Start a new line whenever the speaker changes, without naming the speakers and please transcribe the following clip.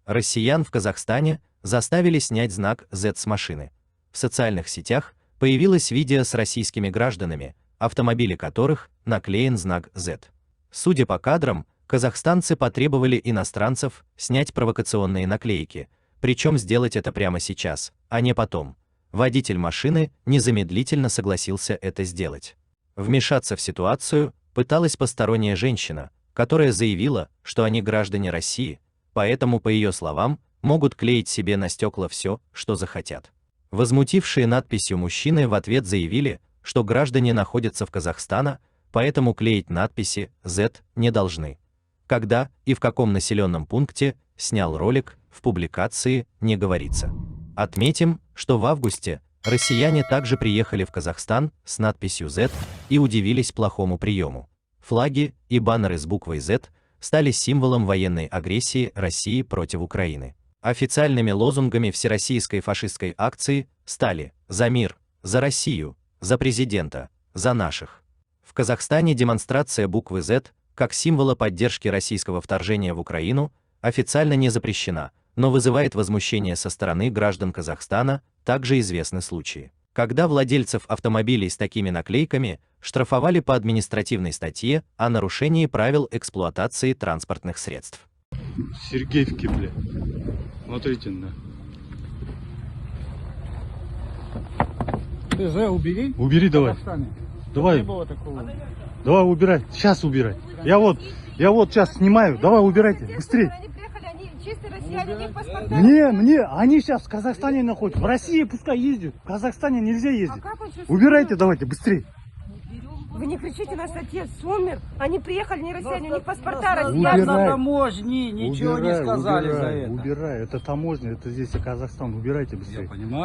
Россиян в Казахстане заставили снять знак Z с машины. В социальных сетях появилось видео с российскими гражданами, автомобили которых наклеен знак Z. Судя по кадрам, казахстанцы потребовали иностранцев снять провокационные наклейки, причем сделать это прямо сейчас, а не потом. Водитель машины незамедлительно согласился это сделать. Вмешаться в ситуацию пыталась посторонняя женщина, которая заявила, что они граждане России, поэтому, по ее словам, могут клеить себе на стекла все, что захотят. Возмутившие надписью мужчины в ответ заявили, что граждане находятся в Казахстане, поэтому клеить надписи Z не должны. Когда и в каком населенном пункте снял ролик, в публикации не говорится. Отметим, что в августе россияне также приехали в Казахстан с надписью Z и удивились плохому приему. Флаги и баннеры с буквой Z стали символом военной агрессии России против Украины. Официальными лозунгами всероссийской фашистской акции стали «За мир», «За Россию», «За президента», «За наших». В Казахстане демонстрация буквы Z как символа поддержки российского вторжения в Украину официально не запрещена, но вызывает возмущение со стороны граждан Казахстана. Также известны случаи, когда владельцев автомобилей с такими наклейками штрафовали по административной статье о нарушении правил эксплуатации транспортных средств.
Сергеевки, бля. Смотрите, на.
Ты же убери.
Убери давай. Давай. Давай убирай. Сейчас убирай. Я вот сейчас снимаю. Давай убирайте. Быстрее. Мне, они сейчас в Казахстане находятся. В России пускай ездят. В Казахстане нельзя ездить. Убирайте давайте, быстрее.
Вы не кричите, наш отец умер. Они приехали, не россияне, у них паспорта россияне.
Я на таможне ничего не сказали за это.
Убирай, это таможня, это здесь Казахстан. Убирайте быстрее.
Я понимаю.